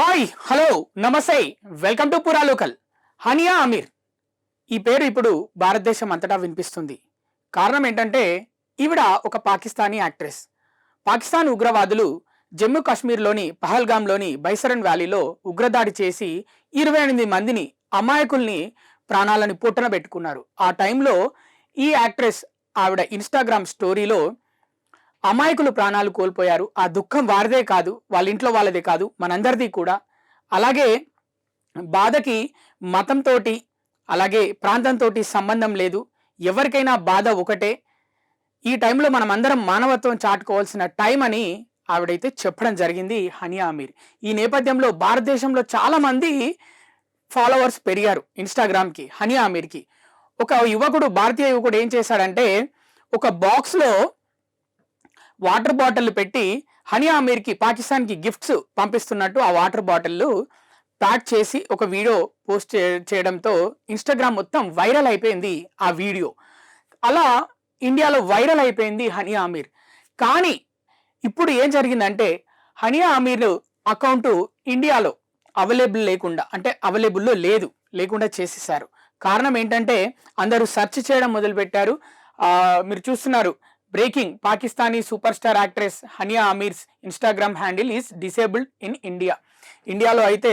Hi hello నమస్తే welcome to పురా local. Hania Aamir ఈ పేరు ఇప్పుడు భారతదేశం అంతటా వినిపిస్తుంది. కారణం ఏంటంటే ఈవిడ ఒక పాకిస్తానీ యాక్ట్రెస్. పాకిస్తాన్ ఉగ్రవాదులు జమ్మూ కాశ్మీర్లోని పహల్గామ్లోని బైసరన్ వ్యాలీలో ఉగ్రదాడి చేసి 28 మందిని అమాయకుల్ని ప్రాణాలని పొట్టన పెట్టుకున్నారు. ఆ టైంలో ఈ యాక్ట్రెస్ ఆవిడ ఇన్స్టాగ్రామ్ స్టోరీలో అమాయకులు ప్రాణాలు కోల్పోయారు, ఆ దుఃఖం వారిదే కాదు, వాళ్ళ ఇంట్లో వాళ్ళదే కాదు, మనందరిది కూడా. అలాగే బాధకి మతంతో అలాగే ప్రాంతంతో సంబంధం లేదు, ఎవరికైనా బాధ ఒకటే. ఈ టైంలో మనం అందరం మానవత్వం చాటుకోవాల్సిన టైం అని ఆవిడైతే చెప్పడం జరిగింది హనియా అమీర్. ఈ నేపథ్యంలో భారతదేశంలో చాలా మంది ఫాలోవర్స్ పెరిగారు ఇన్స్టాగ్రామ్కి హనియా అమీర్కి. ఒక యువకుడు, భారతీయ యువకుడు ఏం చేశాడంటే ఒక బాక్స్లో వాటర్ బాటిల్ పెట్టి హనియా అమీర్కి పాకిస్తాన్కి గిఫ్ట్స్ పంపిస్తున్నట్టు ఆ వాటర్ బాటిల్ ప్యాక్ చేసి ఒక వీడియో పోస్ట్ చేయడంతో ఇన్స్టాగ్రామ్ మొత్తం వైరల్ అయిపోయింది ఆ వీడియో. అలా ఇండియాలో వైరల్ అయిపోయింది హనియా అమీర్. కానీ ఇప్పుడు ఏం జరిగిందంటే హనియా అమీర్ అకౌంట్ ఇండియాలో అవైలబుల్లో లేకుండా చేసేసారు. కారణం ఏంటంటే అందరూ సెర్చ్ చేయడం మొదలుపెట్టారు. మీరు చూస్తున్నారు, breaking, Pakistani super star actress Hania Aamir's Instagram handle is disabled in India. ఇండియాలో అయితే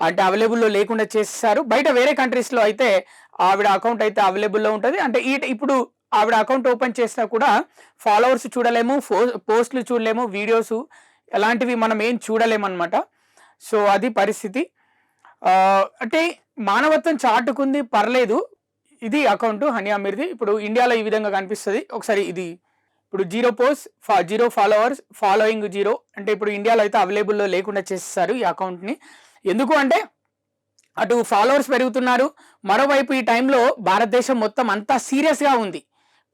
అంటే అవైలబుల్లో లేకుండా చేసేసారు. బయట వేరే కంట్రీస్లో అయితే ఆవిడ అకౌంట్ అయితే అవైలబుల్లో ఉంటుంది. అంటే ఇప్పుడు ఆవిడ అకౌంట్ ఓపెన్ చేసినా కూడా ఫాలోవర్స్ చూడలేము, పోస్టులు చూడలేము, వీడియోస్ ఎలాంటివి మనం ఏం చూడలేమన్నమాట. సో అది పరిస్థితి. అంటే మానవత్వం చాటుకుంది, పర్లేదు. ఇది అకౌంట్ హనియా అమీర్ది. ఇప్పుడు ఇండియాలో ఈ విధంగా కనిపిస్తుంది. ఒకసారి ఇది ఇప్పుడు 0 పోస్ట్ 0 ఫాలోవర్స్ ఫాలోయింగ్ 0 అంటే ఇప్పుడు ఇండియాలో అయితే అవైలబుల్లో లేకుండా చేసేసారు ఈ అకౌంట్ని. ఎందుకు అంటే అటు ఫాలోవర్స్ పెరుగుతున్నారు, మరోవైపు ఈ టైంలో భారతదేశం మొత్తం అంతా సీరియస్గా ఉంది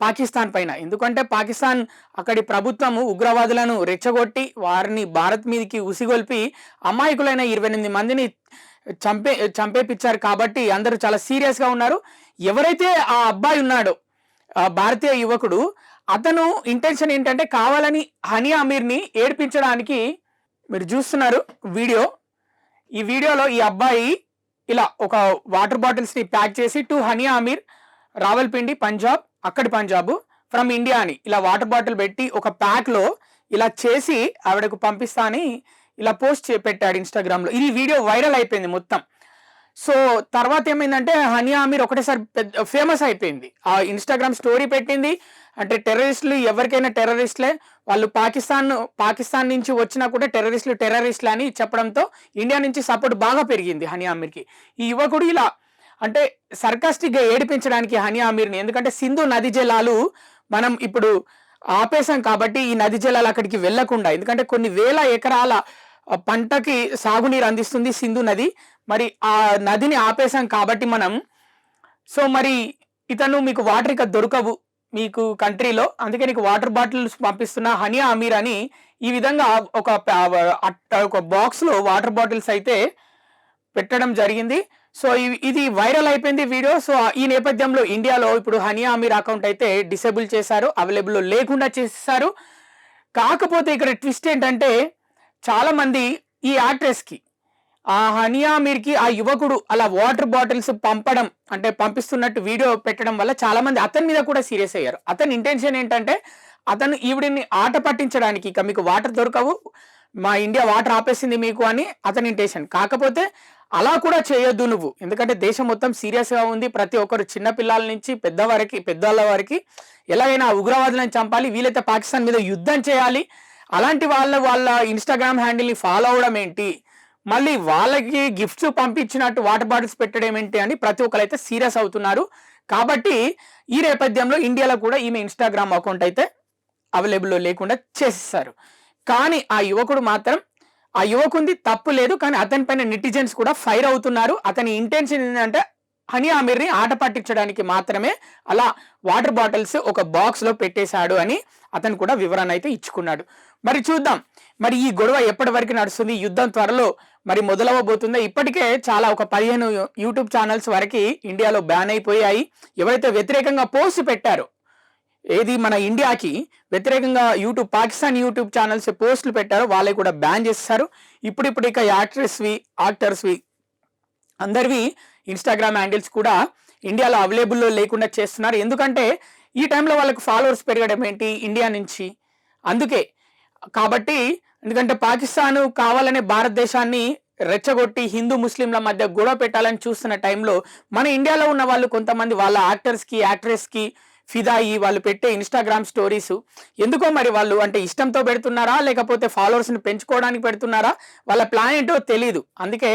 పాకిస్తాన్ పైన. ఎందుకంటే పాకిస్తాన్ అక్కడి ప్రభుత్వము ఉగ్రవాదులను రెచ్చగొట్టి వారిని భారత్ మీదకి ఉసిగొల్పి అమాయకులైన 28 మందిని చంపేపించారు. కాబట్టి అందరూ చాలా సీరియస్గా ఉన్నారు. ఎవరైతే ఆ అబ్బాయి ఉన్నాడో, భారతీయ యువకుడు, అతను ఇంటెన్షన్ ఏంటంటే కావాలని హనియా అమీర్ని ఏడ్పించడానికి. మీరు చూస్తున్నారు వీడియో. ఈ వీడియోలో ఈ అబ్బాయి ఇలా ఒక వాటర్ బాటిల్స్ని ప్యాక్ చేసి టు హనియా అమీర్, రావల్పిండి, పంజాబ్, అక్కడి పంజాబ్, ఫ్రమ్ ఇండియా అని ఇలా వాటర్ బాటిల్ పెట్టి ఒక ప్యాక్లో ఇలా చేసి ఆవిడకు పంపిస్తా అని ఇలా పోస్ట్ పెట్టాడు ఇన్స్టాగ్రామ్లో. ఈ వీడియో వైరల్ అయిపోయింది మొత్తం. సో తర్వాత ఏమైందంటే హనియా అమీర్ ఒకటేసారి ఫేమస్ అయిపోయింది. ఆ ఇన్స్టాగ్రామ్ స్టోరీ పెట్టింది. అంటే టెర్రరిస్టులు ఎవరికైనా టెర్రరిస్టులే, వాళ్ళు పాకిస్తాన్ నుంచి వచ్చినా కూడా టెర్రరిస్టులు అని చెప్పడంతో ఇండియా నుంచి సపోర్ట్ బాగా పెరిగింది హనియా అమీర్కి. ఈ యువకుడు ఇలా అంటే సర్కాస్టిక్గా ఏడిపించడానికి హనియా అమీర్ని, ఎందుకంటే సింధు నది జలాలు మనం ఇప్పుడు ఆపేసాం కాబట్టి ఈ నది జలాలు అక్కడికి వెళ్లకుండా, ఎందుకంటే కొన్ని వేల ఎకరాల పంటకి సాగునీరు అందిస్తుంది సింధు నది. మరి ఆ నదిని ఆపేసాం కాబట్టి మనం, సో మరి ఇతను మీకు వాటర్ ఇక దొరకవు మీకు కంట్రీలో, అందుకే నీకు వాటర్ బాటిల్స్ పంపిస్తున్న హనియా అమీర్ అని ఈ విధంగా ఒక బాక్స్లో వాటర్ బాటిల్స్ అయితే పెట్టడం జరిగింది. సో ఇది వైరల్ అయిపోయింది వీడియో. సో ఈ నేపథ్యంలో ఇండియాలో ఇప్పుడు హనియా అమీర్ అకౌంట్ అయితే డిసేబుల్ చేశారు, అవైలబుల్లో లేకుండా చేసేసారు. కాకపోతే ఇక్కడ ట్విస్ట్ ఏంటంటే చాలా మంది ఈ యాక్ట్రెస్కి, ఆ హనియా అమీర్కి ఆ యువకుడు అలా వాటర్ బాటిల్స్ పంపిస్తున్నట్టు వీడియో పెట్టడం వల్ల చాలా మంది అతని మీద కూడా సీరియస్ అయ్యారు. అతని ఇంటెన్షన్ ఏంటంటే అతను ఈవిడిని ఆట పట్టించడానికి, ఇక మీకు వాటర్ దొరకవు, మా ఇండియా వాటర్ ఆపేసింది మీకు అని అతని ఇంటెన్షన్. కాకపోతే అలా కూడా చేయొద్దు నువ్వు, ఎందుకంటే దేశం మొత్తం సీరియస్గా ఉంది. ప్రతి ఒక్కరు చిన్న పిల్లల నుంచి పెద్దవాళ్ళ వరకు ఎలాగైనా ఉగ్రవాదులను చంపాలి, వీలైతే పాకిస్తాన్ మీద యుద్ధం చేయాలి. అలాంటి వాళ్ళ ఇన్స్టాగ్రామ్ హ్యాండిల్ని ఫాలో అవడం ఏంటి, మళ్ళీ వాళ్ళకి గిఫ్ట్స్ పంపించినట్టు వాటర్ బాటిల్స్ పెట్టడం ఏంటి అని ప్రతి ఒక్కరు అయితే సీరియస్ అవుతున్నారు. కాబట్టి ఈ నేపథ్యంలో ఇండియాలో కూడా ఈమె ఇన్స్టాగ్రామ్ అకౌంట్ అయితే అవైలబుల్లో లేకుండా చేసేసారు. కానీ ఆ యువకుడు మాత్రం, ఆ యువకుంది తప్పు లేదు, కానీ అతని పైన నెటిజన్స్ కూడా ఫైర్ అవుతున్నారు. అతని ఇంటెన్షన్ ఏంటంటే హనియా అమీర్ని ఆట పట్టించడానికి మాత్రమే అలా వాటర్ బాటిల్స్ ఒక బాక్స్లో పెట్టేశాడు అని అతను కూడా వివరణ అయితే ఇచ్చుకున్నాడు. మరి చూద్దాం, మరి ఈ గొడవ ఎప్పటి వరకు నడుస్తుంది, యుద్ధం త్వరలో మరి మొదలవబోతుందో. ఇప్పటికే చాలా ఒక 15 యూట్యూబ్ ఛానల్స్ వరకు ఇండియాలో బ్యాన్ అయిపోయాయి. ఎవరైతే వ్యతిరేకంగా పోస్ట్ పెట్టారో ఏది మన ఇండియాకి వ్యతిరేకంగా యూట్యూబ్ పాకిస్తాన్ యూట్యూబ్ ఛానల్స్ పోస్టులు పెట్టారో వాళ్ళే కూడా బ్యాన్ చేస్తారు. ఇప్పుడు ఇక యాక్టర్స్వి అందరివి ఇన్స్టాగ్రామ్ హ్యాండిల్స్ కూడా ఇండియాలో అవైలబుల్లో లేకుండా చేస్తున్నారు. ఎందుకంటే ఈ టైంలో వాళ్ళకి ఫాలోవర్స్ పెరగడం ఏంటి ఇండియా నుంచి, అందుకే. కాబట్టి ఎందుకంటే పాకిస్తాన్ కావాలనే భారతదేశాన్ని రెచ్చగొట్టి హిందూ ముస్లింల మధ్య గొడవ పెట్టాలని చూస్తున్న టైంలో మన ఇండియాలో ఉన్న వాళ్ళు కొంతమంది వాళ్ళ యాక్టర్స్కి ఫిదా అయ్యి వాళ్ళు పెట్టే ఇన్స్టాగ్రామ్ స్టోరీస్ ఎందుకో మరి వాళ్ళు అంటే ఇష్టంతో పెడుతున్నారా లేకపోతే ఫాలోవర్స్ని పెంచుకోవడానికి పెడుతున్నారా, వాళ్ళ ప్లాన్ ఏంటో తెలీదు. అందుకే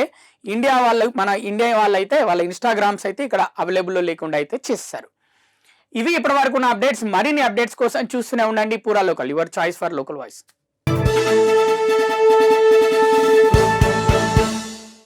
మన ఇండియా వాళ్ళు అయితే వాళ్ళ ఇన్స్టాగ్రామ్స్ అయితే ఇక్కడ అవైలబుల్లో లేకుండా అయితే చేస్తారు. ఇవి ఇప్పటి వరకు ఉన్న అప్డేట్స్. మరిన్ని అప్డేట్స్ కోసం చూస్తూనే ఉండండి పూరా local, your choice for local voice.